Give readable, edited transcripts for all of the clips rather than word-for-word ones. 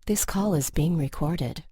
This call is being recorded.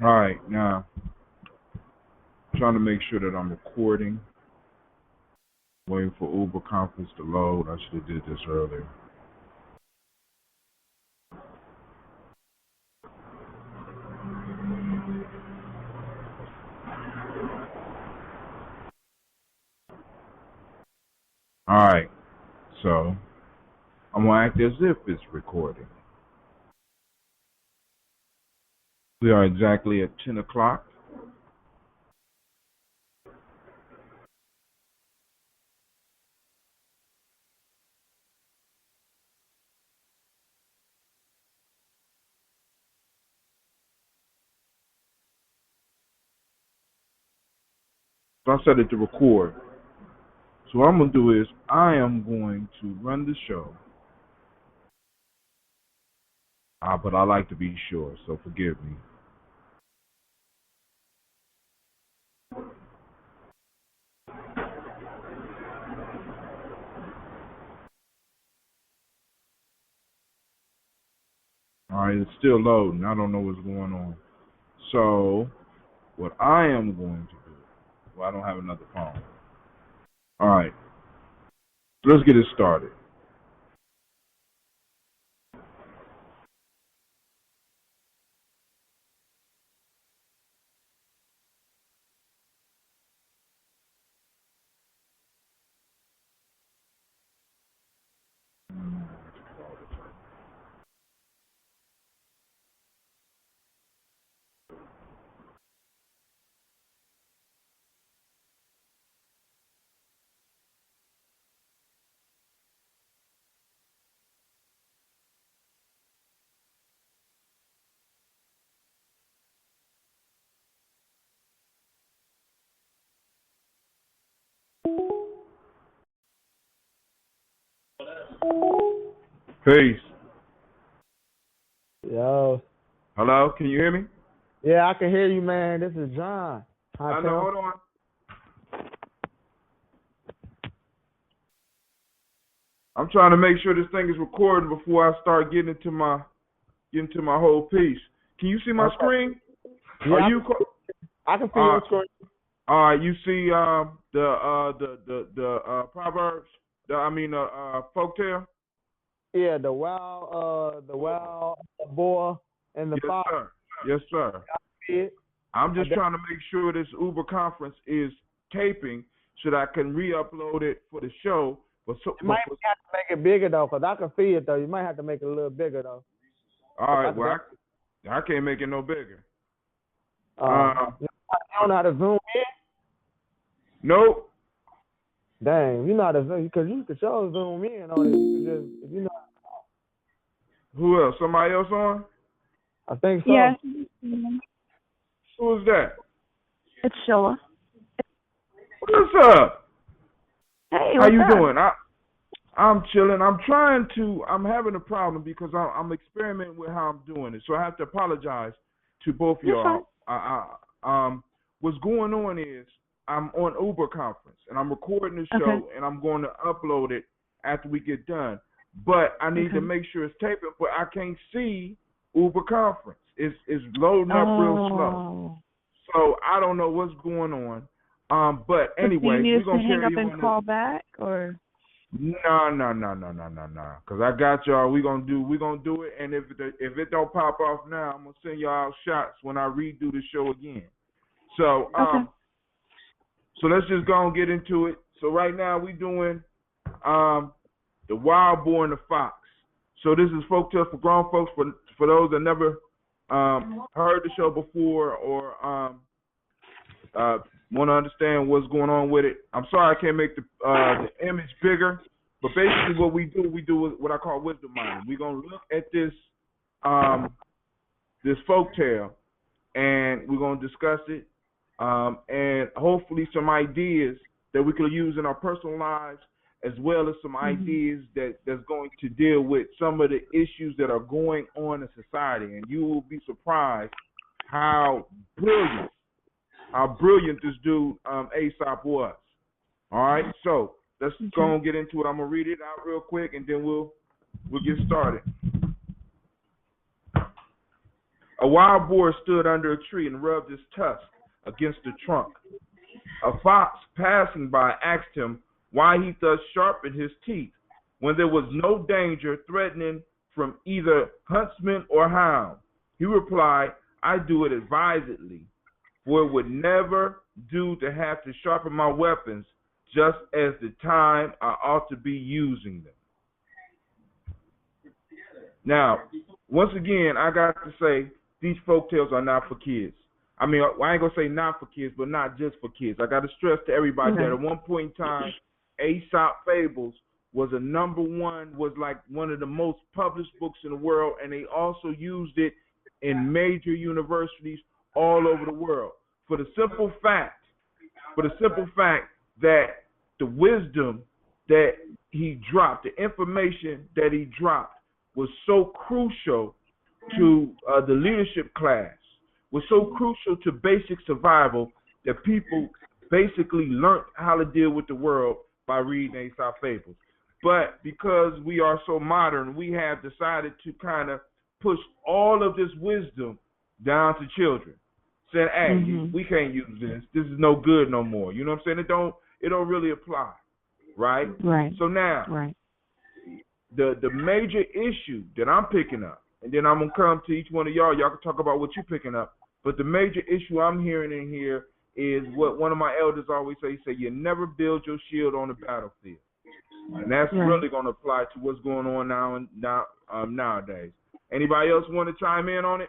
All right, now trying to make sure that I'm recording. Waiting for Uber conference to load. I should have did this earlier. All right, so I'm gonna act as if it's recording. We are exactly at 10 o'clock. So I set it to record. So what I'm going to do is I am going to run the show. But I like to be sure, so forgive me. All right, it's still loading. I don't know what's going on. So what I am going to do, well, I don't have another phone. All right, so let's get it started. Peace. Yo. Hello, can you hear me? Yeah, I can hear you, man. This is John. I know, hold on. I'm trying to make sure this thing is recording before I start getting into my whole piece. Can you see my screen? Yeah, Are you? I can see your screen. All right, you see the Proverbs. Folktale. Yeah, the Wild Boar and the Fox. Sir. Yes, sir. I'm just trying to make sure this Uber conference is taping so that I can re-upload it for the show. You might have to make it bigger, though, because I can see it, though. You might have to make it a little bigger, though. All right, well, I can't make it no bigger. You don't know how to zoom in? Nope. Dang, you know how to zoom, because you can show zoom in on it. You can just, if you know. Who else? Somebody else on? I think so. Yes. Who is that? It's Shelia. What's up? Hey, How you up? doing? I'm chilling. I'm having a problem because I'm experimenting with how I'm doing it. So I have to apologize to both of y'all. What's going on is I'm on Uber conference and I'm recording the show and I'm going to upload it after we get done. But I need to make sure it's taping, but I can't see Uber conference. It's loading up real slow. So I don't know what's going on. But anyway, do you need we're us gonna to hang carry up and call back, or? No. Cause I got y'all. We gonna do it. And if it don't pop off now, I'm gonna send y'all shots when I redo the show again. So Okay. so let's just go and get into it. So right now we doing the Wild Boar and the Fox. So this is Folktale for grown folks for those that never heard the show before or want to understand what's going on with it. I'm sorry I can't make the image bigger, but basically what we do what I call wisdom mining. We're gonna look at this this folktale and we're gonna discuss it and hopefully some ideas that we could use in our personal lives, as well as some ideas that's going to deal with some of the issues that are going on in society. And you will be surprised how brilliant this dude Aesop was. All right, so let's go and get into it. I'm gonna read it out real quick, and then we'll get started. A wild boar stood under a tree and rubbed his tusk against the trunk. A fox passing by asked him why he thus sharpened his teeth when there was no danger threatening from either huntsman or hound. He replied, "I do it advisedly, for it would never do to have to sharpen my weapons just as the time I ought to be using them." Now, once again, I got to say, these folktales are not for kids. I mean, I ain't going to say not for kids, but not just for kids. I got to stress to everybody that at one point in time, Aesop Fables was was like one of the most published books in the world, and they also used it in major universities all over the world. For the simple fact that the wisdom that he dropped, the information that he dropped was so crucial to the leadership class, was so crucial to basic survival that people basically learned how to deal with the world by reading Aesop Fables. But because we are so modern, we have decided to kind of push all of this wisdom down to children. Saying, hey, we can't use this. This is no good no more. You know what I'm saying? It don't really apply. Right? Right. So now, the major issue that I'm picking up, and then I'm going to come to each one of y'all. Y'all can talk about what you're picking up. But the major issue I'm hearing in here is what one of my elders always say. He said, you never build your shield on the battlefield. And that's really going to apply to what's going on nowadays. Anybody else want to chime in on it?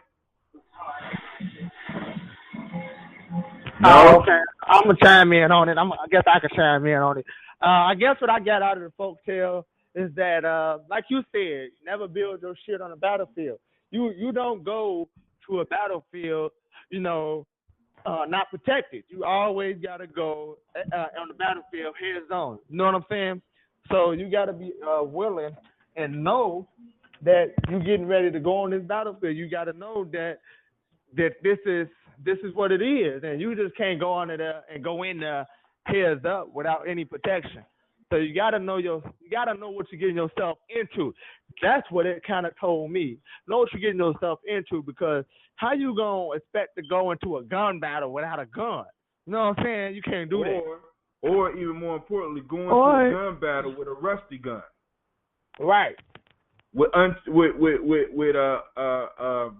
No. Okay. I'm going to chime in on it. I guess I can chime in on it. I guess what I got out of the folktale is that, like you said, never build your shit on the battlefield. You don't go to a battlefield, not protected. You always got to go on the battlefield heads on. You know what I'm saying? So you got to be willing and know that you're getting ready to go on this battlefield. You got to know that this is what it is, and you just can't go on there and go in there heads up without any protection. So you gotta know what you're getting yourself into. That's what it kind of told me. Know what you're getting yourself into, because how you gonna expect to go into a gun battle without a gun? You know what I'm saying? You can't do that. Or even more importantly, going to a gun battle with a rusty gun. Right. With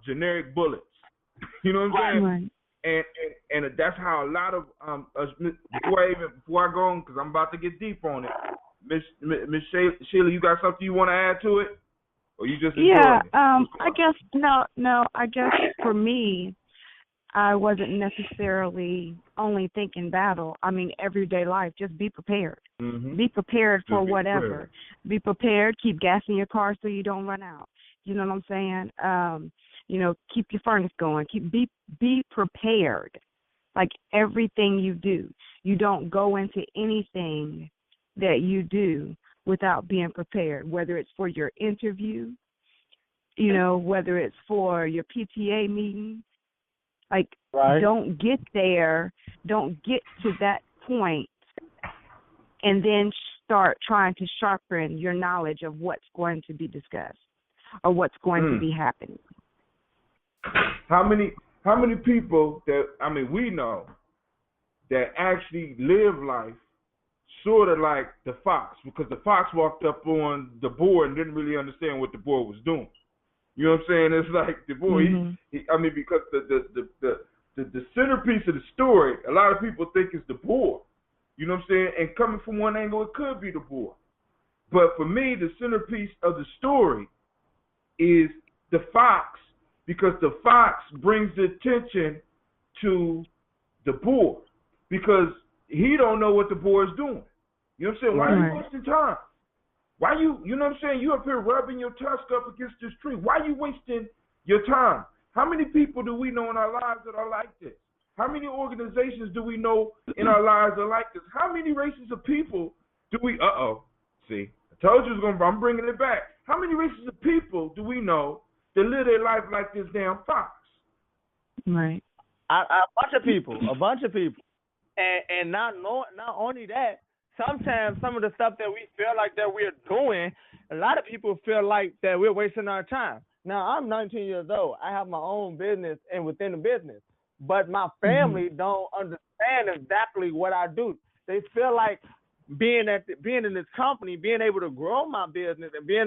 generic bullets. You know what I'm saying? Right. And that's how a lot of before I go on, because I'm about to get deep on it. Miss Shelia, you got something you want to add to it, or you just enjoying it? I guess no. I guess for me, I wasn't necessarily only thinking battle. I mean, everyday life. Just be prepared. Be prepared for whatever. Be prepared. Keep gas in your car so you don't run out. You know what I'm saying? Keep your furnace going. Be prepared. Like everything you do. You don't go into anything that you do without being prepared, whether it's for your interview, whether it's for your PTA meeting. Like, don't get there, don't get to that point, and then start trying to sharpen your knowledge of what's going to be discussed or what's going to be happening. How many people that we know that actually live life sort of like the fox, because the fox walked up on the boar and didn't really understand what the boar was doing. You know what I'm saying? It's like the boar. Because the centerpiece of the story, a lot of people think is the boar. You know what I'm saying? And coming from one angle, it could be the boar. But for me, the centerpiece of the story is the fox, because the fox brings the attention to the boar, because he don't know what the boar is doing. You know what I'm saying? Why are you wasting time? Why you know what I'm saying? You up here rubbing your tusk up against this tree. Why are you wasting your time? How many people do we know in our lives that are like this? How many organizations do we know in our lives that are like this? How many races of people do we, see, I told you I'm bringing it back. How many races of people do we know that live their life like this damn fox? Right. A bunch of people. And not only that, sometimes some of the stuff that we feel like that we're doing, a lot of people feel like that we're wasting our time. Now, I'm 19 years old. I have my own business and within the business. But my family don't understand exactly what I do. They feel like being in this company, being able to grow my business and being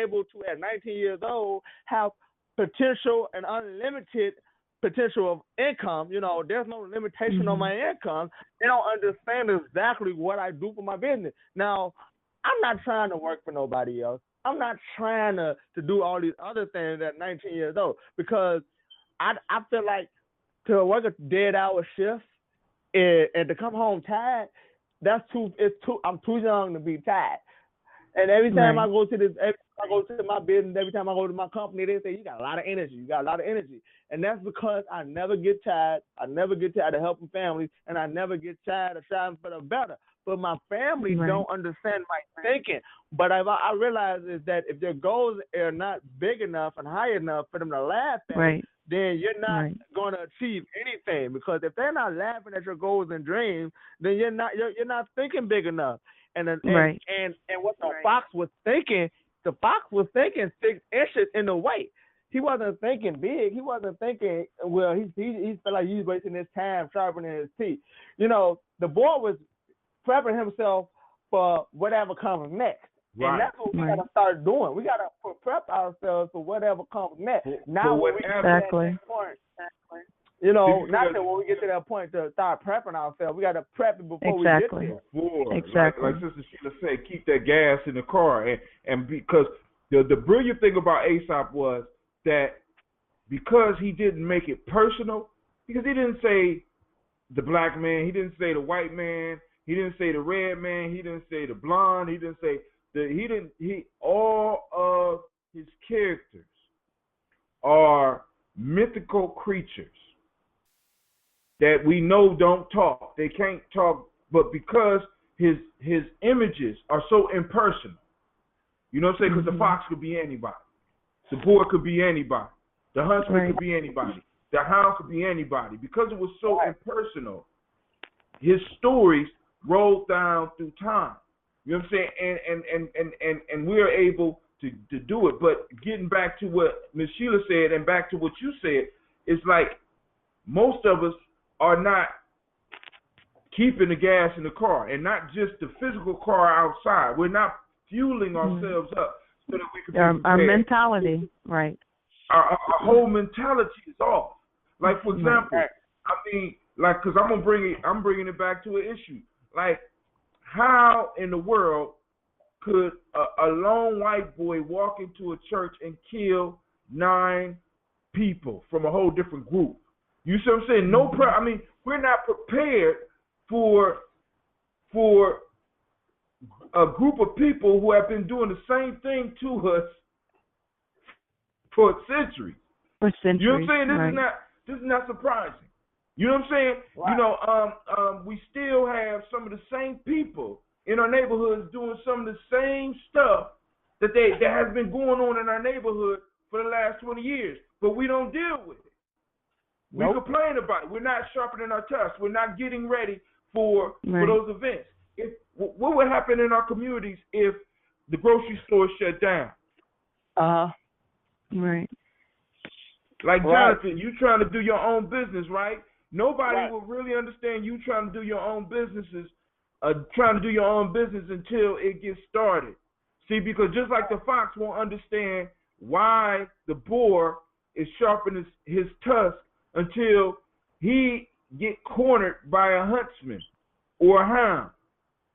able to, at 19 years old, have potential and unlimited potential of income. You know, there's no limitation on my income. They don't understand exactly what I do for my business. Now, I'm not trying to work for nobody else. I'm not trying to do all these other things at 19 years old, because I feel like to work a dead-hour shift and to come home tired, I'm too young to be tired. And every time I go to my business, every time I go to my company, they say, you got a lot of energy. And that's because I never get tired. I never get tired of helping families, and I never get tired of striving for the better. But my family don't understand my thinking. But I realize is that if their goals are not big enough and high enough for them to laugh at, then you're not going to achieve anything. Because if they're not laughing at your goals and dreams, then you're not thinking big enough. And what the fox was thinking 6 inches in the weight. He wasn't thinking big. He wasn't thinking, well, he felt like he was wasting his time sharpening his teeth. You know, the boy was prepping himself for whatever comes next. And that's what we got to start doing. We got to prep ourselves for whatever comes next. Now when we get to that point, you know, not that when we get to that point to start prepping ourselves, we got to prep it before we get there. Exactly. Like Sister Sheila said, keep that gas in the car. And because the brilliant thing about Aesop was that because he didn't make it personal, because he didn't say the black man, he didn't say the white man, he didn't say the red man, he didn't say the blonde, he didn't say all of his characters are mythical creatures that we know don't talk. They can't talk, but because his images are so impersonal, you know what I'm saying? Because the fox could be anybody, the boar could be anybody, the huntsman could be anybody, the hound could be anybody. Because it was so impersonal, his stories rolled down through time. You know what I'm saying? And we are able to do it. But getting back to what Ms. Sheila said and back to what you said, it's like most of us are not keeping the gas in the car, and not just the physical car outside. We're not fueling ourselves up so that we can our mentality, right? Our whole mentality is off. Like, for example, I mean, like, because I'm bringing it back to an issue. Like, how in the world could a lone white boy walk into a church and kill 9 people from a whole different group? You see what I'm saying? I mean, we're not prepared for a group of people who have been doing the same thing to us for centuries. You know what I'm saying? This is not surprising. You know what I'm saying? Wow. You know, we still have some of the same people in our neighborhoods doing some of the same stuff that has been going on in our neighborhood for the last 20 years, but we don't deal with it. We complain about it. We're not sharpening our tusks. We're not getting ready for those events. What would happen in our communities if the grocery store shut down? Right. Like Johnathan, you trying to do your own business, right? Nobody will really understand you trying to do your own businesses trying to do your own business until it gets started. See, because just like the fox won't understand why the boar is sharpening his tusk until he get cornered by a huntsman or a hound.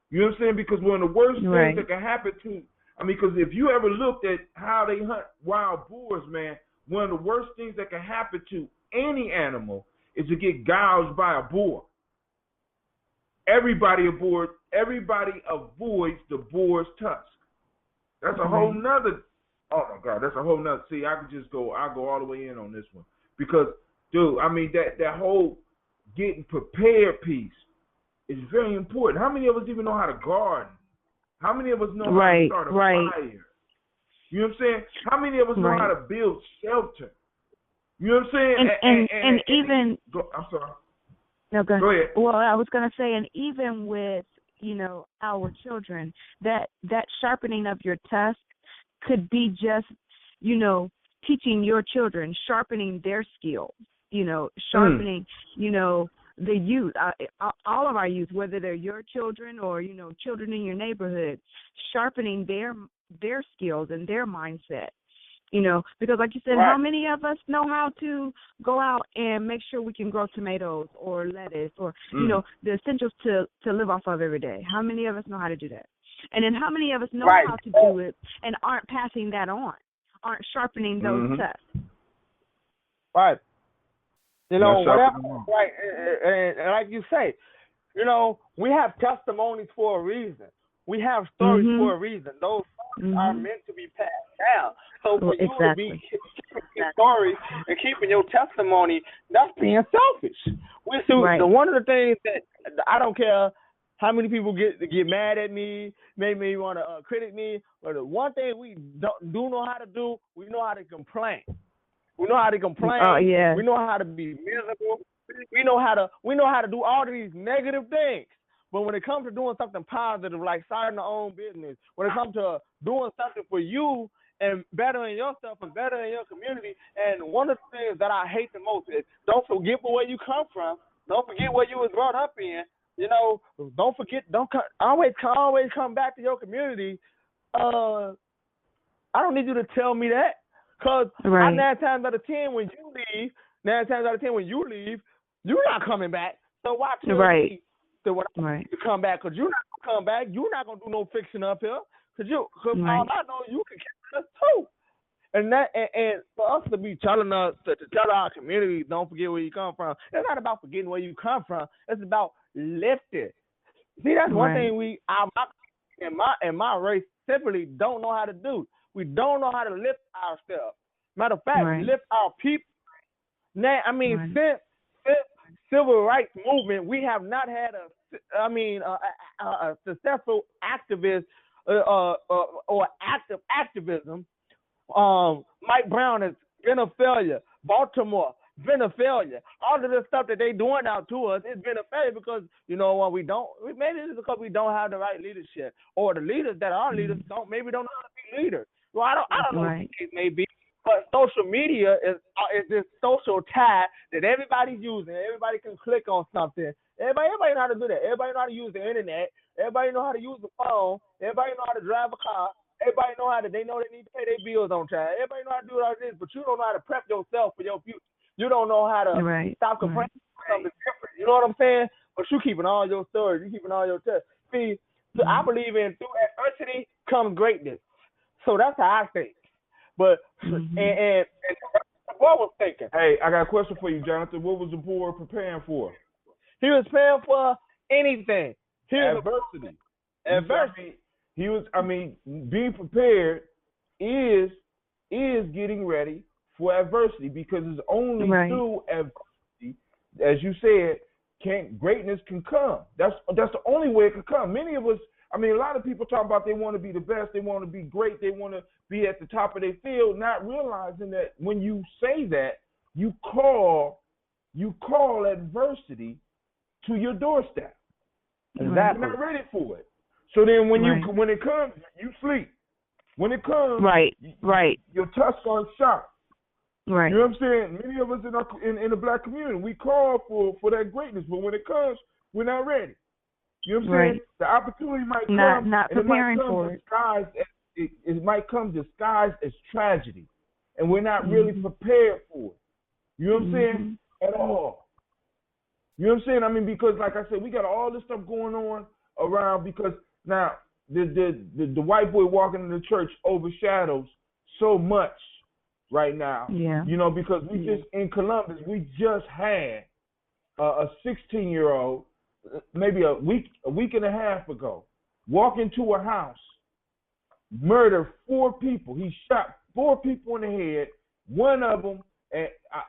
You know what I'm saying? Because one of the worst things that can happen to, because if you ever looked at how they hunt wild boars, man, one of the worst things that can happen to any animal is to get gouged by a boar. Everybody avoids the boar's tusk. That's a whole nother, oh my God, that's a whole nother, see, I'll go all the way in on this one. Because, dude, that whole getting prepared piece is very important. How many of us even know how to garden? How many of us know how to start a fire? You know what I'm saying? How many of us know how to build shelter? You know what I'm saying? And even... I'm sorry. No, go ahead. Well, I was going to say, and even with, our children, that sharpening of your tusk could be just, teaching your children, sharpening their skills, sharpening, the youth, all of our youth, whether they're your children or, children in your neighborhood, sharpening their skills and their mindset. Because like you said, how many of us know how to go out and make sure we can grow tomatoes or lettuce or, the essentials to live off of every day? How many of us know how to do that? And then how many of us know how to do it and aren't passing that on, aren't sharpening those tusks? Right. Whatever, right. And like you say, we have testimonies for a reason. We have stories for a reason. Those are meant to be passed down. So for you to be keeping your stories and keeping your testimony, that's being selfish. One of the things that I don't care how many people get mad at me, make me want to critic me, but the one thing we do know how to do, we know how to complain. We know how to complain. Oh, yeah. We know how to be miserable. We know how to do all of these negative things. But when it comes to doing something positive, like starting our own business, when it comes to doing something for you and bettering yourself and bettering your community, and one of the things that I hate the most is don't forget where you come from. Don't forget where you was brought up in. Don't forget. Always come back to your community. I don't need you to tell me that, because 9 times out of 10 when you leave, you're not coming back. So why tell me to come back? Because you're not gonna come back. You're not gonna do no fixing up here. Because all I know, you can catch us too. And for us to be telling us to tell our community, don't forget where you come from. It's not about forgetting where you come from. It's about lifting. See, that's one thing my race simply don't know how to do. We don't know how to lift ourselves. Matter of fact, lift our people. Now, since civil rights movement, we have not had a successful activist or active activism. Mike Brown has been a failure. Baltimore been a failure. All of the stuff that they doing out to us, it's been a failure because maybe it's because we don't have the right leadership, or the leaders that are leaders don't know how to be leaders. Well, I don't know what it may be. But social media is this social tie that everybody's using. Everybody can click on something. Everybody know how to do that. Everybody know how to use the internet. Everybody know how to use the phone. Everybody know how to drive a car. Everybody know they need to pay their bills on time. Everybody know how to do all this, but you don't know how to prep yourself for your future. You don't know how to stop complaining for something different. You know what I'm saying? But you keeping all your stories. You keeping all your tests. See, so I believe in through adversity comes greatness. So that's how I think. But and the boy was thinking. Hey, I got a question for you, Johnathan. What was the boy preparing for? He was preparing for anything. Adversity. Adversity. He was. Being prepared is getting ready for adversity, because it's only through adversity, as you said, greatness can come. That's the only way it can come. Many of us. A lot of people talk about they want to be the best, they want to be great, they want to be at the top of their field, not realizing that when you say that, you call adversity to your doorstep. Exactly. You're not ready for it. So then when it comes, you sleep. When it comes, your tusks aren't sharp. Right. You know what I'm saying? Many of us in the black community, we call for that greatness, but when it comes, we're not ready. You know what I'm saying? The opportunity might come, not preparing for it. It might come disguised as tragedy, and we're not really prepared for it. You know what I'm saying? At all. You know what I'm saying? I mean, because like I said, we got all this stuff going on around. Because now the white boy walking in the church overshadows so much right now. Yeah. You know, because we just in Columbus, we just had a 16-year-old, maybe a week and a half ago, walk into a house, murder 4 people. He shot 4 people in the head. One of them,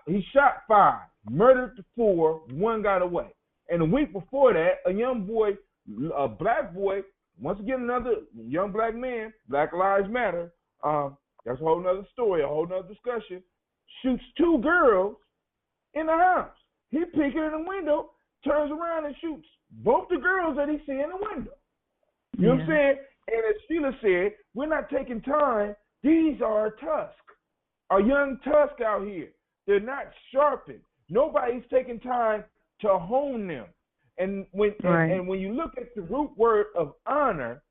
he shot 5, murdered 4. 1 got away. And a week before that, a young boy, a black boy, once again another young black man, Black Lives Matter. That's a whole nother story, a whole nother discussion. Shoots 2 girls in the house. He peeks in the window, turns around and shoots both the girls that he see in the window. You know what I'm saying? And as Sheila said, we're not taking time. These are tusk, a young tusk out here. They're not sharpened. Nobody's taking time to hone them. And when and when you look at the root word of honor,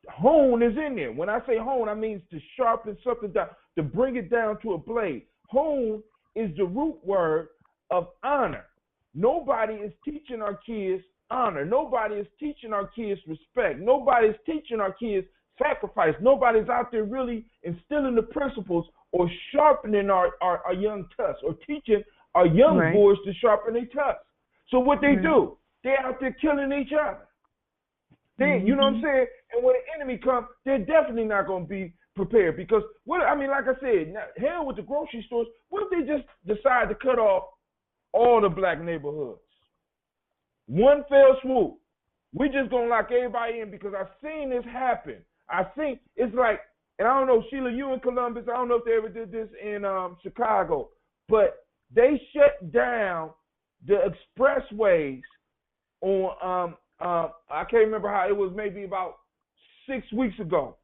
hone is in there. When I say hone, I mean to sharpen something down, to bring it down to a blade. Hone is the root word of honor. Nobody is teaching our kids honor. Nobody is teaching our kids respect. Nobody is teaching our kids sacrifice. Nobody's out there really instilling the principles or sharpening our young tusks, or teaching our young boys to sharpen their tusks. So what they do, they're out there killing each other. They, you know what I'm saying? And when the enemy comes, they're definitely not going to be prepared. Because, like I said, hell with the grocery stores, what if they just decide to cut off all the black neighborhoods? One fell swoop. We just going to lock everybody in, because I've seen this happen. I think it's like, and I don't know, Sheila, you in Columbus, I don't know if they ever did this in Chicago, but they shut down the expressways on, I can't remember how, it was maybe about 6 weeks ago.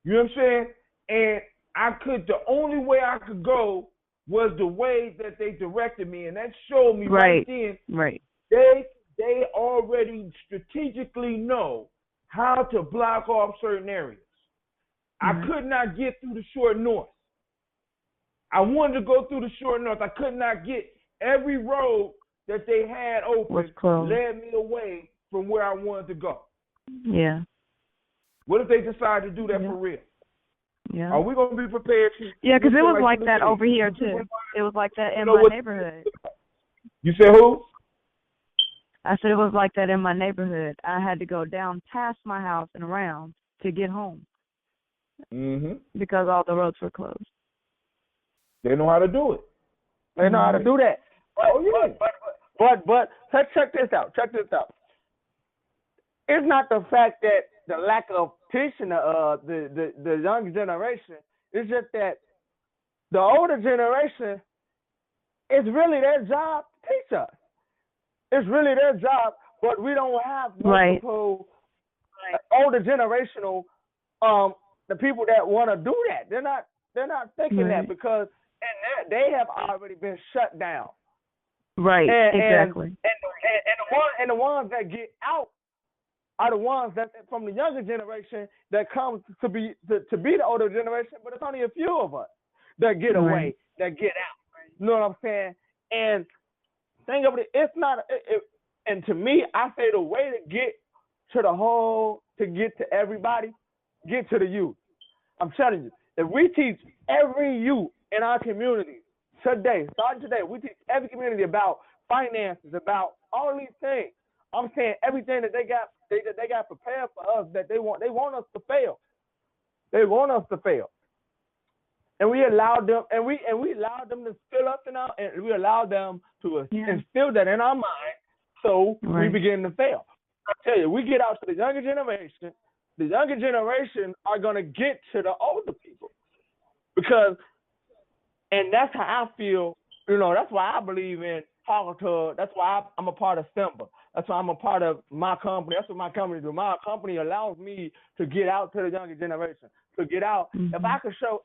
You know what I'm saying? And the only way I could go was the way that they directed me, and that showed me right then. Right. They already strategically know how to block off certain areas. I could not get through the short north. I wanted to go through the short north. I could not get every road that they had open led me away from where I wanted to go. Yeah. What if they decide to do that for real? Yeah. Are we going to be prepared to? Yeah, because it was like that over here, too. It was like that in my neighborhood. You said who? I said it was like that in my neighborhood. I had to go down past my house and around to get home. Because all the roads were closed. They know how to do it. They know how to do that. But check this out. It's not the fact that the lack of teaching the younger generation. It's just that the older generation, it's really their job to teach us. It's really their job, but we don't have multiple older generational the people that want to do that. They're not thinking that, because they have already been shut down. Right. Exactly. And the ones that get out are the ones that from the younger generation that comes to be the older generation, but it's only a few of us that get away, that get out. You know what I'm saying? And think of it, it's not. And to me, I say the way to get to the whole, to get to everybody, get to the youth. I'm telling you, if we teach every youth in our community today, starting today, we teach every community about finances, about all these things. I'm saying everything that they got prepared for us, that they want us to fail. They want us to fail. And we allowed them, and we allowed them to fill up and we allowed them to instill that in our mind, so we begin to fail. I tell you, we get out to the younger generation. The younger generation are gonna get to the older people, and that's how I feel. You know, that's why I believe in talking to. That's why I'm a part of Simba. That's why I'm a part of my company. That's what my company do. My company allows me to get out to the younger generation. To get out, if I could show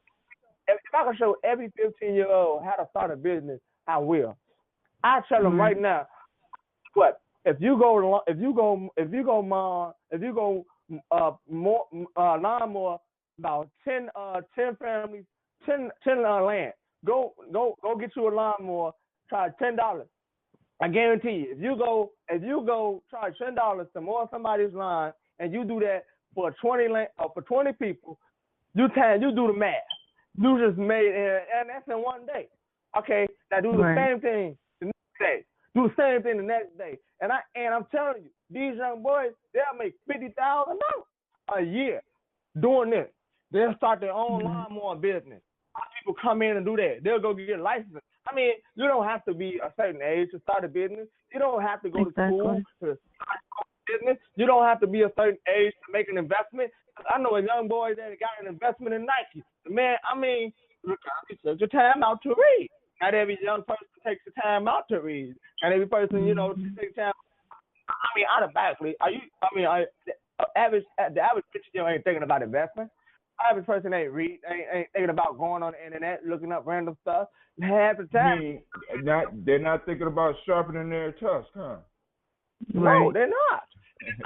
every 15-year-old how to start a business, I will. I tell them right now, if you go lawnmower about 10 families, 10 land. Go get you a lawnmower. Try $10. I guarantee you, if you go charge $10 to mow somebody's lawn, and you do that for 20 people, you do the math. You just made, and that's in one day. Okay, now do the same thing the next day. Do the same thing the next day. And I'm telling you, these young boys, they'll make $50,000 a year doing this. They'll start their own lawnmower business. People come in and do that. They'll go get a license. I mean, you don't have to be a certain age to start a business. You don't have to go to school to start a business. You don't have to be a certain age to make an investment. I know a young boy that got an investment in Nike. Man, I mean, he took your time out to read. Not every young person takes the time out to read. And every person, takes time. I mean, automatically, the average bitch ain't thinking about investment. Average person ain't thinking about going on the internet, looking up random stuff. Half the time. They're not thinking about sharpening their tusk, huh? No, they're not. It's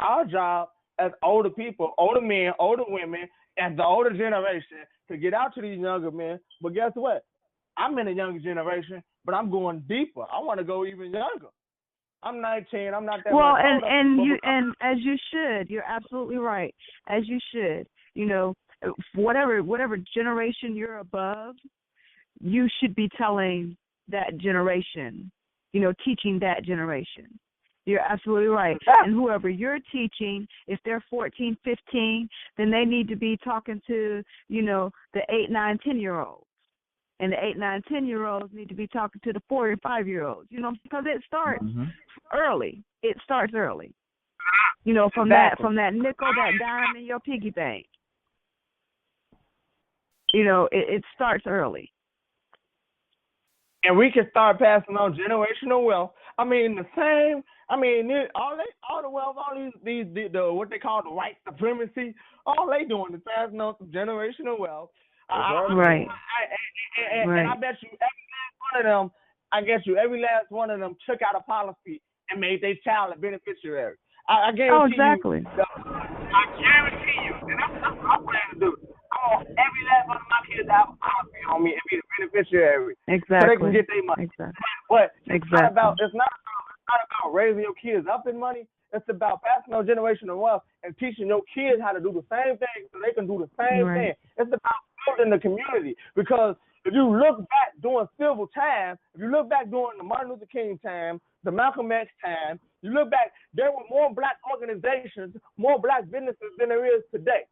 our job as older people, older men, older women, as the older generation, to get out to these younger men. But guess what? I'm in the younger generation, but I'm going deeper. I want to go even younger. I'm 19. I'm not that well, much older. and as you should. You're absolutely right. As you should. Whatever generation you're above, you should be telling that generation. Teaching that generation. You're absolutely right. And whoever you're teaching, if they're 14, 15, then they need to be talking to, the 8, 9, 10-year-olds. And the 8, 9, 10-year-olds need to be talking to the 4 and 5-year-olds, because it starts early. It starts early. From that nickel, that dime in your piggy bank. It starts early. And we can start passing on generational wealth. I mean, all the wealth, all these what they call the white supremacy, all they doing is passing on some generational wealth. Right. And I bet you every last one of them took out a policy and made their child a beneficiary. I guarantee exactly. I guarantee you, and that's what I'm planning to do. I want every last one of my kids to have a policy on me and be a beneficiary. Exactly. So they can get their money. Exactly. But it's not about raising your kids up in money. It's about passing on generational wealth and teaching your kids how to do the same thing so they can do the same thing. It's about building the community. Because if you look back during civil time, if you look back during the Martin Luther King time, the Malcolm X time, you look back, there were more black organizations, more black businesses than there is today.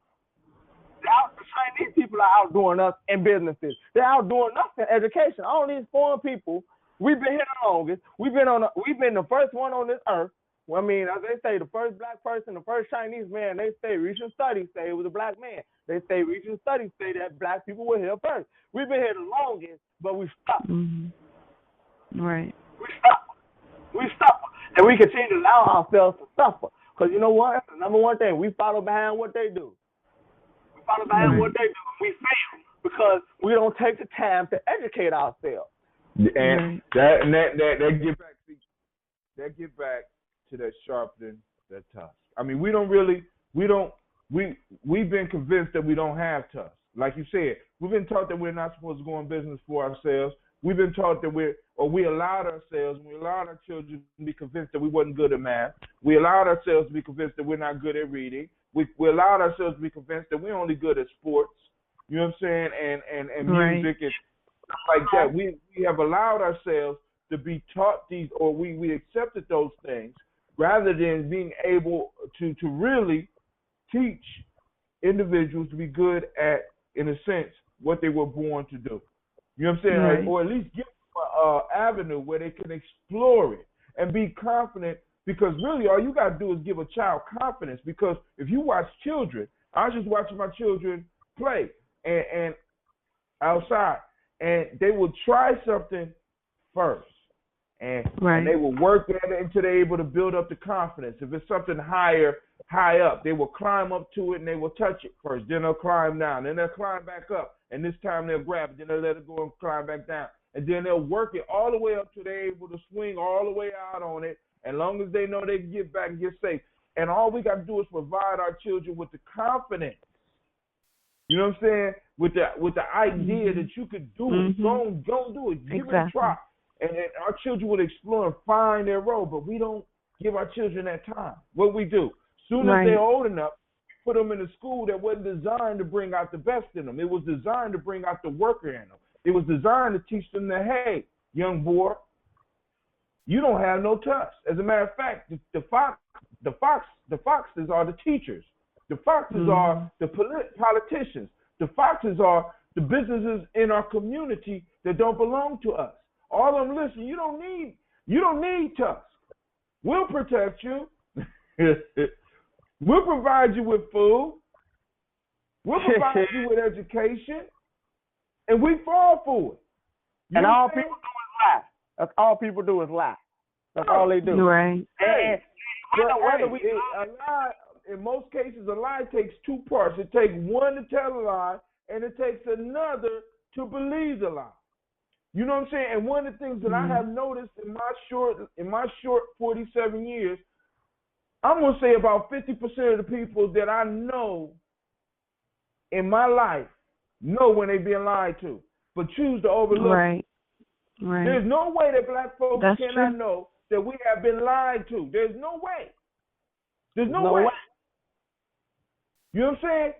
The Chinese people are outdoing us in businesses. They're outdoing us in education. All these foreign people, we've been here the longest. We've been the first one on this earth. Well, I mean, as they say, the first black person, the first Chinese man, they say recent studies say it was a black man. They say recent studies say that black people were here first. We've been here the longest, but we stopped. Mm-hmm. Right. We stopped. And we continue to allow ourselves to suffer. Because you know what? That's the number one thing. We follow behind what they do. What they do. We fail because we don't take the time to educate ourselves. And that get back to that sharpening that tusk. I mean, we've been convinced that we don't have tusk. Like you said, we've been taught that we're not supposed to go in business for ourselves. We've been taught that we allowed our children to be convinced that we wasn't good at math. We allowed ourselves to be convinced that we're not good at reading. We allowed ourselves to be convinced that we're only good at sports. You know what I'm saying? And music and stuff like that. We have allowed ourselves to be taught these, or we accepted those things rather than being able to really teach individuals to be good at, in a sense, what they were born to do. You know what I'm saying? Right. Or at least give them an avenue where they can explore it and be confident, because really all you got to do is give a child confidence. Because if you watch children, I was just watching my children play and outside, and they will try something first. And they will work at it until they're able to build up the confidence. If it's something high up, they will climb up to it and they will touch it first. Then they'll climb down. Then they'll climb back up. And this time they'll grab it. Then they'll let it go and climb back down. and then they'll work it all the way up to they're able to swing all the way out on it, as long as they know they can get back and get safe. And all we got to do is provide our children with the confidence. You know what I'm saying? With the idea that you could do it. Go do it. Give it a try. And then our children would explore and find their role, but we don't give our children that time. What we do, soon as they're old enough, put them in a school that wasn't designed to bring out the best in them. It was designed to bring out the worker in them. It was designed to teach them that, hey, young boy, you don't have no touch. As a matter of fact, the foxes are the teachers. The foxes are the politicians. The foxes are the businesses in our community that don't belong to us. All of them, listen, you don't need tusk. We'll protect you. We'll provide you with food. We'll provide you with education. And we fall for it. And all people do is lie. That's all people do is lie. That's all they do. Right. And a lie, in most cases, a lie takes two parts. It takes one to tell a lie, and it takes another to believe the lie. You know what I'm saying? And one of the things that I have noticed in my short 47 years, I'm going to say about 50% of the people that I know in my life know when they're being lied to, but choose to overlook. Right. Right. There's no way that black folks cannot true. know that we have been lied to. There's no way. There's no way. You know what I'm saying?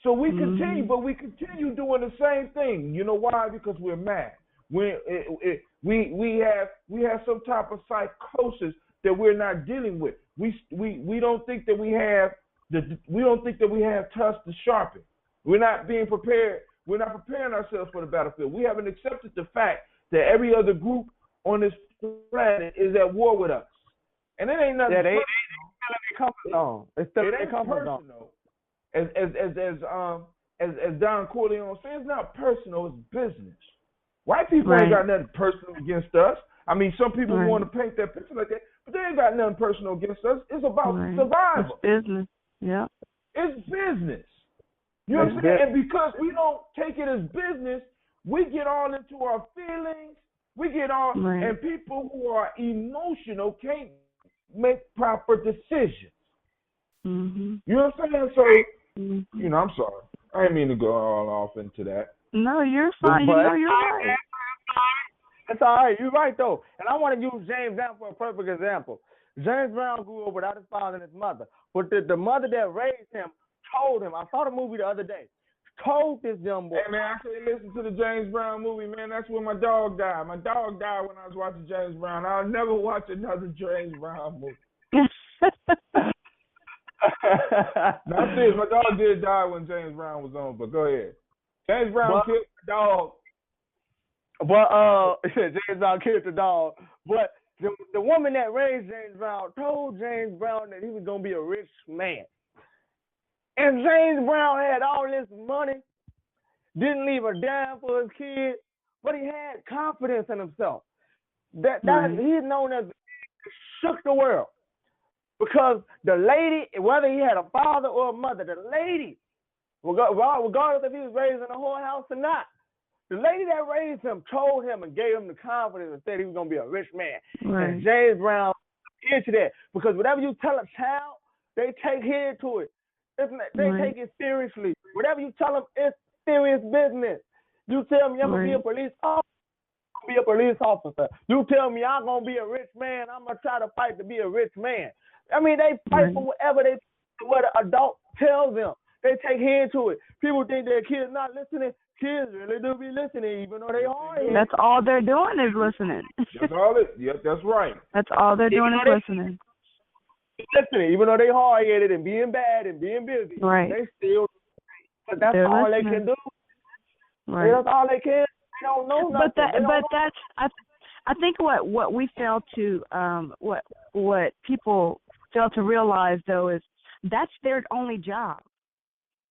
So we continue, but we continue doing the same thing. You know why? Because we're mad. We have some type of psychosis that we're not dealing with. We don't think that we have tusk to sharpen. We're not being prepared. We're not preparing ourselves for the battlefield. We haven't accepted the fact that every other group on this planet is at war with us, and it ain't nothing. They comfort zone. It's still it ain't personal. As Don Corleone says, it's not personal. It's business. White people ain't got nothing personal against us. I mean, some people want to paint that picture like that, but they ain't got nothing personal against us. It's about survival. It's business. Yeah. It's business. You know what I'm saying? And because we don't take it as business, we get all into our feelings. We get all, and people who are emotional can't make proper decisions. You know what I'm saying? So, you know, I'm sorry. I didn't mean to go all off into that. No, you're fine. You know, you're right. It's all right. You're right, though. And I want to use James Brown for a perfect example. James Brown grew up without his father and his mother. But the mother that raised him told him, I saw the movie the other day, told this young boy. Hey, man, I couldn't listen to the James Brown movie, man. That's when my dog died. My dog died when I was watching James Brown. I'll never watch another James Brown movie. No, I'm serious. My dog did die when James Brown was on, but go ahead. James Brown killed the dog. But James Brown killed the dog. But the woman that raised James Brown told James Brown that he was gonna be a rich man. And James Brown had all this money, didn't leave a dime for his kid, but he had confidence in himself. That he's known as shook the world. Because the lady, whether he had a father or a mother, the lady, regardless if he was raised in a whorehouse or not, the lady that raised him told him and gave him the confidence and said he was going to be a rich man. And James Brown into that. Because whatever you tell a child, they take heed to it. They take it seriously. Whatever you tell them, it's serious business. You tell me I'm going to be a police officer, I'm going to be a police officer. You tell me I'm going to be a rich man, I'm going to try to fight to be a rich man. I mean, they fight for what the adult tells them. They take heed to it. People think their kids not listening. Kids really do be listening, even though they are. That's all they're doing is listening. That's all it. Yep, that's right. That's all they're doing is listening. Listening, even though they hard-headed and being bad and being busy. Right. They still. But that's all they can do. Right. That's all they can. They don't know nothing. I think what we fail to what people fail to realize though is that's their only job.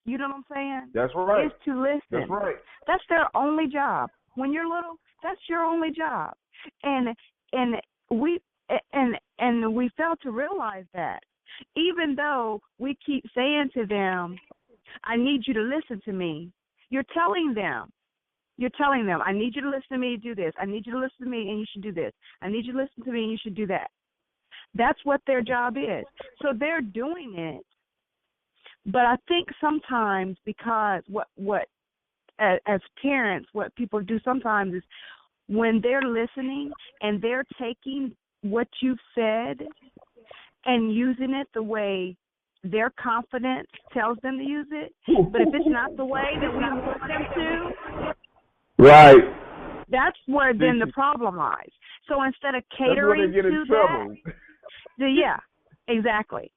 You know what I'm saying? That's right. Is to listen. That's right. That's their only job. When you're little, that's your only job. And we fail to realize that. Even though we keep saying to them, I need you to listen to me, you're telling them You're telling them, I need you to listen to me and do this. I need you to listen to me and you should do this. I need you to listen to me and you should do that. That's what their job is. So they're doing it. But I think sometimes because what as parents, what people do sometimes is when they're listening and they're taking what you've said and using it the way their confidence tells them to use it, but if it's not the way that we want them to, right, that's where then the problem lies. So instead of catering to trouble. Yeah, exactly.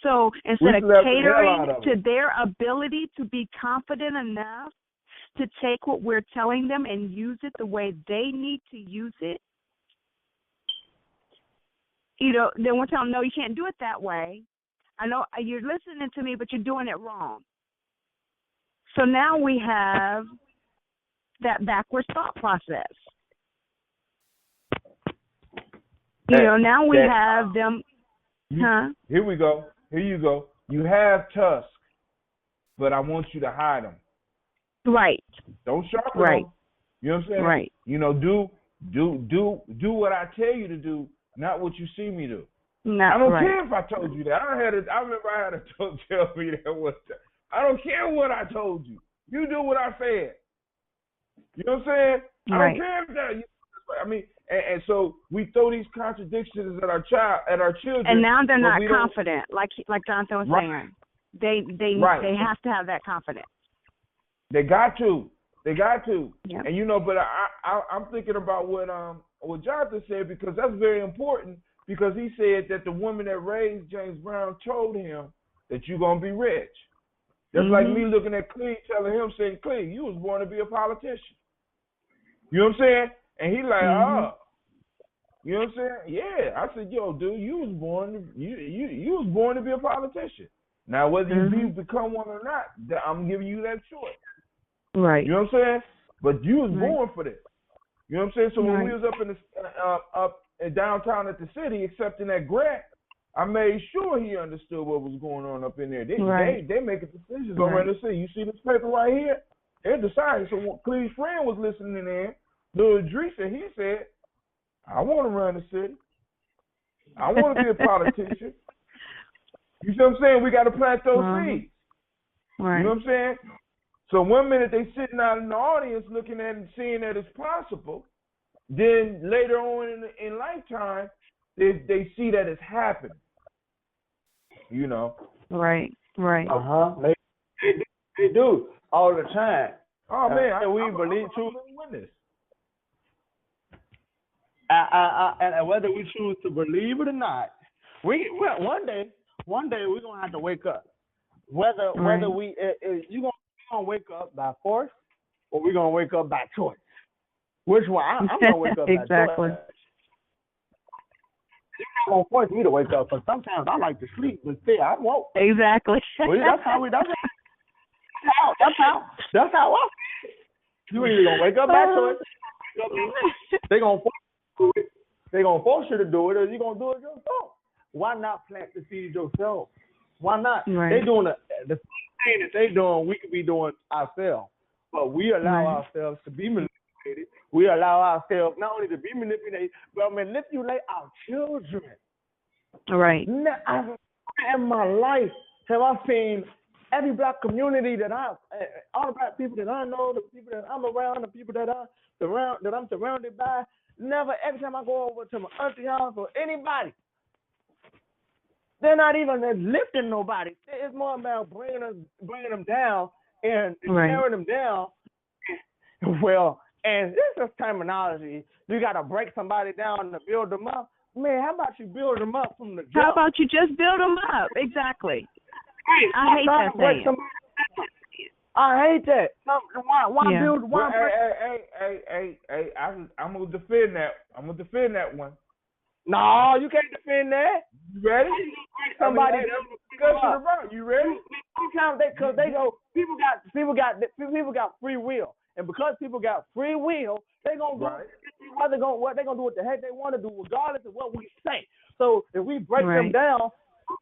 So instead of catering to their ability to be confident enough to take what we're telling them and use it the way they need to use it, then we're telling them, no, you can't do it that way. I know you're listening to me, but you're doing it wrong. So now we have that backwards thought process. Now we have them. Here we go. Here you go. You have tusks, but I want you to hide them. Right. Don't sharpen them. You know what I'm saying? Right. Do what I tell you to do, not what you see me do. Not I don't right. care if I told you that. I remember I had a tell me that one time. I don't care what I told you. You do what I said. You know what I'm saying? I don't care if that. I mean, and so we throw these contradictions at our children. And now they're not confident, like Johnathan was saying. They have to have that confidence. They got to. Yep. And but I'm thinking about what Johnathan said, because that's very important. Because he said that the woman that raised James Brown told him that you're going to be rich. That's like me looking at Clee, telling him, saying, Clee, you was born to be a politician. You know what I'm saying? And he like, oh. You know what I'm saying? Yeah. I said, yo, dude, you was born to be a politician. Now, whether you become one or not, I'm giving you that choice. Right. You know what I'm saying? But you was born for this. You know what I'm saying? So when we was up in up in downtown at the city accepting that grant, I made sure he understood what was going on up in there. They making decisions around the city. You see this paper right here? They're deciding. So Cleve's friend was listening in. Little Idrissa, he said, I want to run the city. I want to be a politician. You see what I'm saying? We got to plant those seeds. Right. You know what I'm saying? So one minute they sitting out in the audience looking at it and seeing that it's possible. Then later on in lifetime, they see that it's happening. Right. They do all the time. Oh man, we believe true witness. And whether we choose to believe it or not, one day we're gonna have to wake up. Whether we you gonna wake up by force or we're gonna wake up by choice. Which one? I'm gonna wake up by choice. Exactly. You're not gonna force me to wake up, because sometimes I like to sleep, but still I won't. Exactly. Well, that's how I feel. You either gonna wake up by choice. They gonna force you to do it, or you gonna do it yourself. Why not plant the seed yourself? Why not? Right. They doing the thing that they doing. We could be doing ourselves, but we allow ourselves to be manipulated. We allow ourselves not only to be manipulated, but manipulate our children. Right. Now, in my life, have I seen every black community all the black people that I know, the people that I'm around, the people that I'm surrounded by. Never, every time I go over to my auntie house or anybody, they're not even lifting nobody. It's more about bringing them down and tearing them down. Well, and this is terminology. You got to break somebody down to build them up. Man, how about you build them up from the jump? How about you just build them up? Exactly. I hate that saying. I hate that. Why build one? Hey, I'm gonna defend that. I'm gonna defend that one. No, you can't defend that. You ready? Somebody You ready? Sometimes they go. People got free will, and because people got free will, they gonna do what they gonna do what the heck they want to do, regardless of what we say. So if we break them down,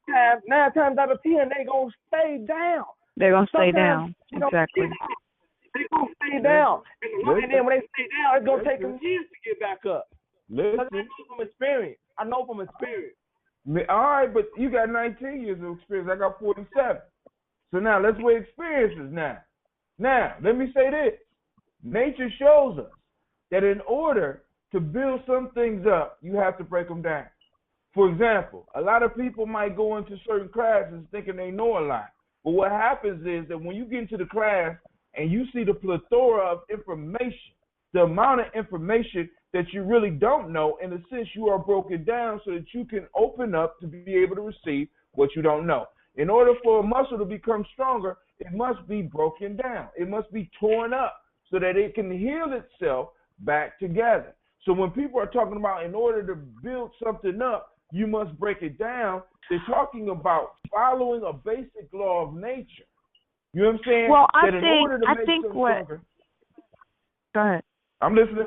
9 times out of 10, they gonna stay down. They're gonna stay down. Exactly. They gonna stay down. And then when they stay down, it's going to take them years to get back up. Listen. I know from experience. All right, but you got 19 years of experience. I got 47. So now let's weigh experiences now. Now, let me say this. Nature shows us that in order to build some things up, you have to break them down. For example, a lot of people might go into certain classes thinking they know a lot. But what happens is that when you get into the class and you see the plethora of information, the amount of information that you really don't know, in a sense, you are broken down so that you can open up to be able to receive what you don't know. In order for a muscle to become stronger, it must be broken down. It must be torn up so that it can heal itself back together. So when people are talking about in order to build something up, you must break it down, they're talking about following a basic law of nature. You know what I'm saying? Well, I think stronger, go ahead. I'm listening.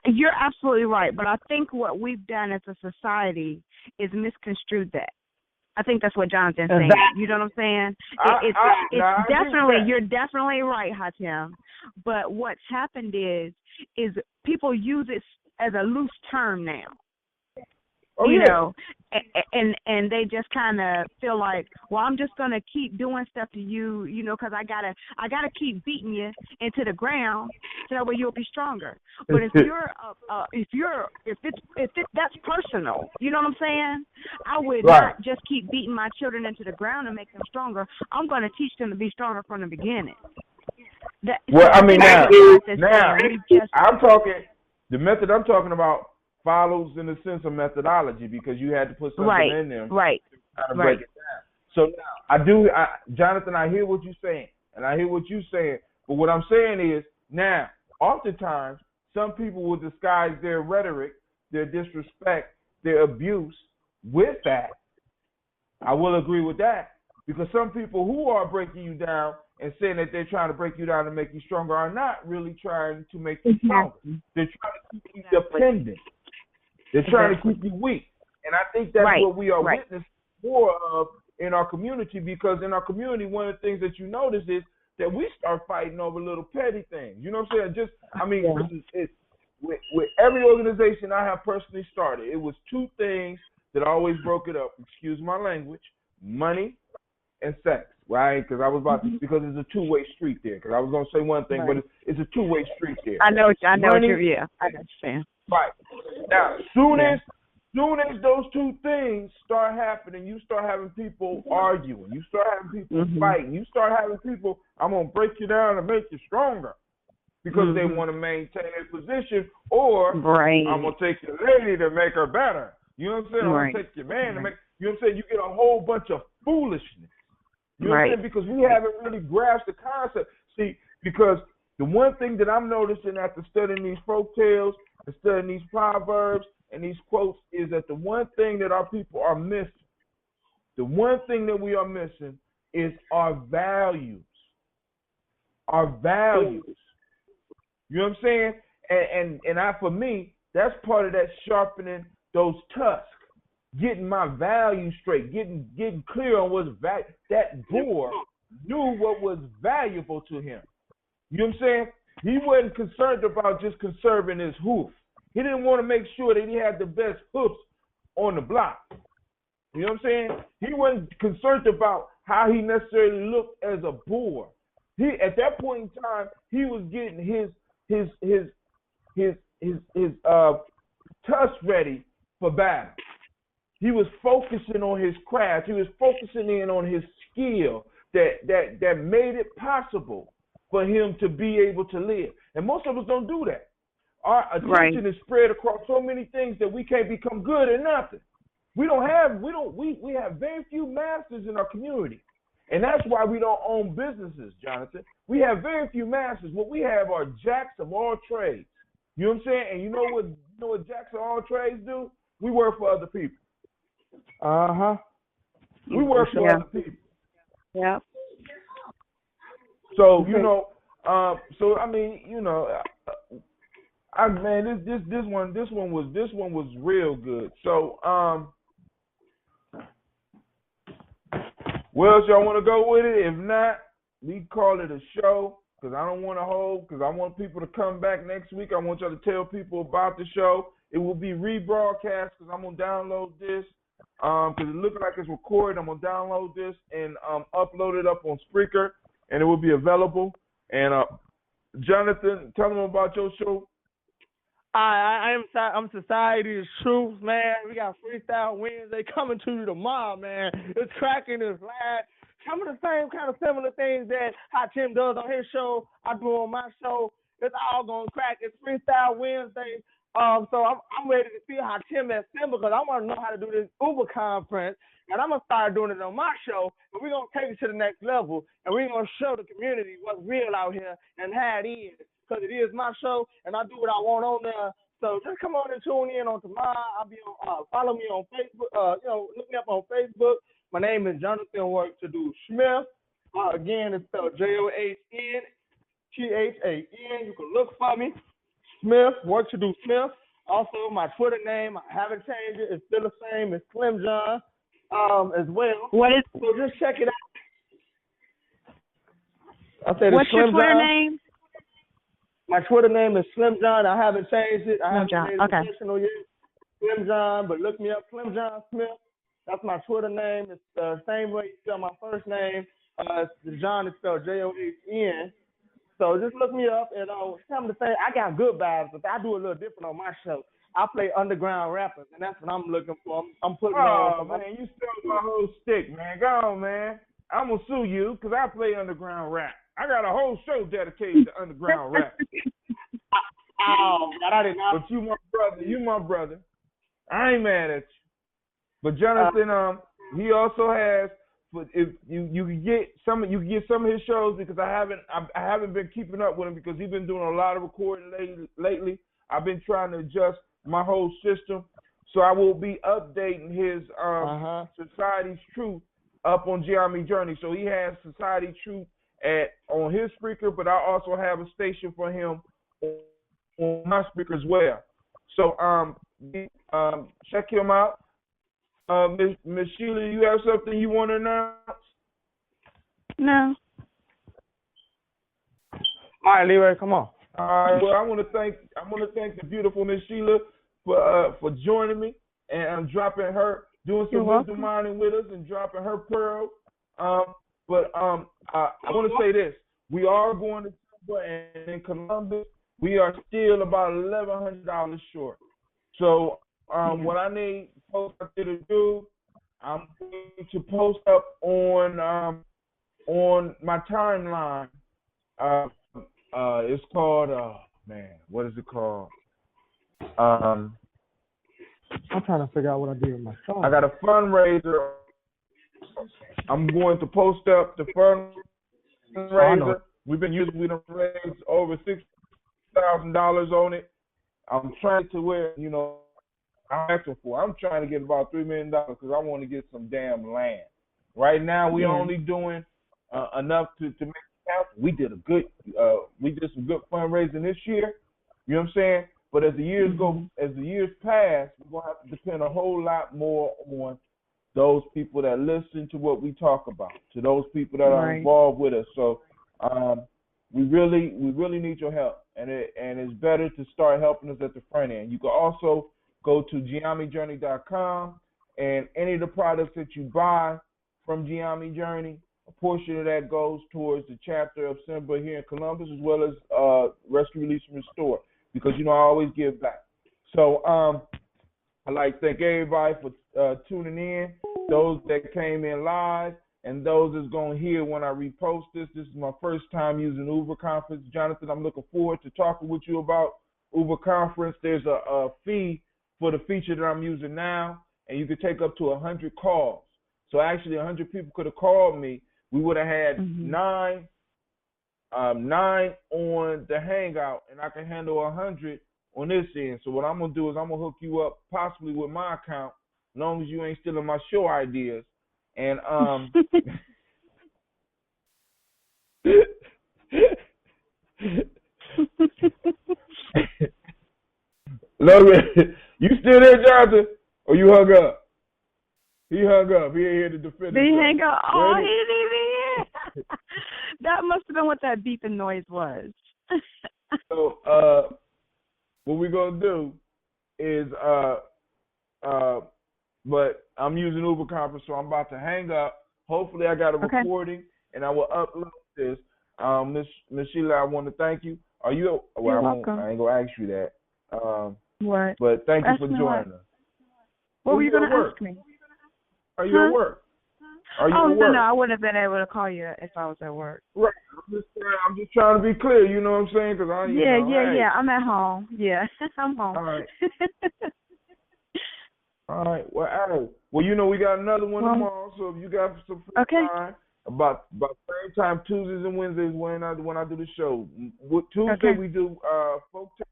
You're absolutely right, but I think what we've done as a society is misconstrued that. I think that's what Jonathan's saying. You know what I'm saying? It's definitely, you're definitely right, Hatem. But what's happened is people use it as a loose term now. Oh, you know, and they just kind of feel like, well, I'm just gonna keep doing stuff to you, you know, because I gotta keep beating you into the ground so that way you'll be stronger. But if that's personal, you know what I'm saying? I would not just keep beating my children into the ground and make them stronger. I'm gonna teach them to be stronger from the beginning. I'm talking the method I'm talking about. Follows in the sense of methodology because you had to put something in there. Right. To break it down. So now Jonathan, I hear what you're saying, and I hear what you're saying. But what I'm saying is now, oftentimes, some people will disguise their rhetoric, their disrespect, their abuse with that. I will agree with that because some people who are breaking you down and saying that they're trying to break you down to make you stronger are not really trying to make you stronger. They're trying to keep you dependent. They're trying to keep you weak. And I think that's what we are witnessing more of in our community because in our community, one of the things that you notice is that we start fighting over little petty things. You know what I'm saying? With every organization I have personally started, it was two things that always broke it up. Excuse my language. Money and sex, right? Because because it's a two-way street there. Because I was going to say one thing, but it's a two-way street there. I understand. Right. Now, soon as those two things start happening, you start having people arguing. You start having people fighting. You start having people, I'm going to break you down and make you stronger because they want to maintain their position or I'm going to take your lady to make her better. You know what I'm saying? I'm going to take your man to make, you know what I'm saying? You get a whole bunch of foolishness. You know what I'm saying? Because we haven't really grasped the concept. See, because the one thing that I'm noticing after studying these folk tales and studying these proverbs and these quotes is that the one thing that our people are missing, the one thing that we are missing is our values. Our values. You know what I'm saying? And for me, that's part of that sharpening those tusks, getting my values straight, getting clear on what's valuable. That boar knew what was valuable to him. You know what I'm saying? He wasn't concerned about just conserving his hoof. He didn't want to make sure that he had the best hoofs on the block. You know what I'm saying? He wasn't concerned about how he necessarily looked as a boar. At that point in time, he was getting his tusks ready for battle. He was focusing on his craft. He was focusing in on his skill that made it possible for him to be able to live. And most of us don't do that. Our attention is spread across so many things that we can't become good at nothing. We have very few masters in our community. And that's why we don't own businesses, Jonathan. We have very few masters. What we have are jacks of all trades. You know what I'm saying? And you know what jacks of all trades do? We work for other people. We work for other people. Yeah. So, you know, I mean, you know, this one was real good. So, where else y'all want to go with it? If not, we call it a show because I don't want to hold, because I want people to come back next week. I want y'all to tell people about the show. It will be rebroadcast because I'm going to download this because it looks like it's recorded. I'm going to download this and upload it up on Spreaker, and it will be available. And Johnathan, tell them about your show. I'm Society's Truth, man. We got Freestyle Wednesday coming to you tomorrow, man. It's cracking, it's live. Some of the same kind of similar things that how Tim does on his show, I do on my show. It's all going to crack. It's Freestyle Wednesday. So I'm ready to see how Tim has Tim because I want to know how to do this Uber conference. And I'm going to start doing it on my show. And we're going to take it to the next level. And we're going to show the community what's real out here and how it is. Because it is my show, and I do what I want on there. So just come on and tune in on tomorrow. I'll be on. Follow me on Facebook. Look me up on Facebook. My name is Johnathan Work to Do Smith. Again, it's spelled JOHNTHAN. You can look for me. Smith, Work to Do Smith. Also, my Twitter name, I haven't changed it. It's still the same. It's Slim John as well. What is? So just check it out. I said What's Slim your Twitter John. name? My Twitter name is Slim John. I haven't changed it. I haven't John. made it Okay. official yet. Slim John, but look me up, Slim John Smith. That's my Twitter name. It's the same way you spell my first name. John is spelled John. So just look me up and tell me the thing. I got good vibes, but I do a little different on my show. I play underground rappers, and that's what I'm looking for. I'm putting on. Man, you stole my whole stick, man. Go on, man. I'm going to sue you because I play underground rap. I got a whole show dedicated to underground rap. I did not. But you my brother. You my brother. I ain't mad at you. But Johnathan, he also has. But if you can get some of his shows because I haven't been keeping up with him because he's been doing a lot of recording lately. I've been trying to adjust my whole system, so I will be updating his Society's Truth up on Gye-Nyame Journey. So he has Society Truth on his speaker, but I also have a station for him on my speaker as well. So check him out. Miss Shelia, you have something you want to announce? No. All right, Leroy, come on. All right. Well, I want to thank the beautiful Miss Shelia for joining me and dropping her, doing some wisdom mining with us and dropping her pearl. But I want to say this: we are going to Tampa and in Columbus. We are still about $1,100 short. So what I need folks out there to do, I'm going to post up on my timeline. It's called what is it called? I'm trying to figure out what I do with my phone. I got a fundraiser. I'm going to post up the fundraiser. We done raised over $6,000 on it. I'm trying to I'm asking for. I'm trying to get about $3 million because I want to get some damn land. Right now, we only doing enough to make it count. We did some good fundraising this year. You know what I'm saying? But as the years pass, we're gonna have to depend a whole lot more on those people that listen to what we talk about, to those people that are involved with us. So we really need your help, and it's better to start helping us at the front end. You can also go to Gye-Nyame and any of the products that you buy from Gye-Nyame Journey, a portion of that goes towards the chapter of Simba here in Columbus, as well as Rescue, Release, and Restore, because I always give back. So I'd like to thank everybody for tuning in, those that came in live, and those that's going to hear when I repost this. This is my first time using Uber Conference. Johnathan, I'm looking forward to talking with you about Uber Conference. There's a fee for the feature that I'm using now, and you could take up to 100 calls. So actually 100 people could have called me. We would have had nine on the Hangout, and I can handle 100 on this end. So what I'm going to do is I'm going to hook you up possibly with my account, as long as you ain't stealing my show ideas. And Logan, you still there, Johnathan? Or you hung up? He hung up. He ain't here to defend himself. He hung up. Oh, he didn't even hear. That must have been what that beeping noise was. So, what we're gonna do is, but I'm using Uber Conference, so I'm about to hang up. Hopefully, I got a recording, and I will upload this. Miss Shelia, I want to thank you. Are you? Well, You're welcome. I ain't gonna ask you that. What? But thank you Ask for me joining us. What were you gonna ask me? Are you at work? Are you at work? No, I wouldn't have been able to call you if I was at work. Right. I'm just trying to be clear. You know what I'm saying? Cause Yeah. I'm at home. Yeah, I'm home. All right. All right. Well, we got another one tomorrow. So if you got some free time, about same time, Tuesdays and Wednesdays when I do the show. Tuesday we do Folktale.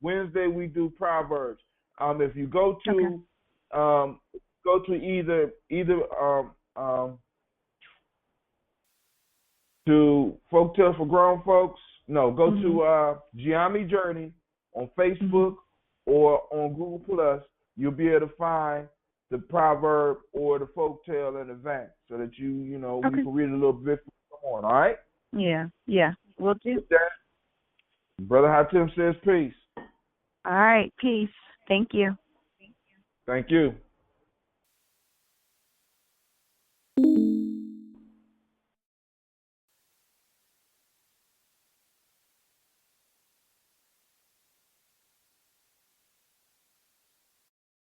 Wednesday we do Proverbs. If you go to either to Folktale for Grown Folks. No, go to Gye-Nyame Journey on Facebook or on Google Plus. You'll be able to find the proverb or the folktale in advance, so that you can read a little bit from on. All right? Yeah, we'll do. With that, Brother Hatim says peace. All right, peace. Thank you. Thank you.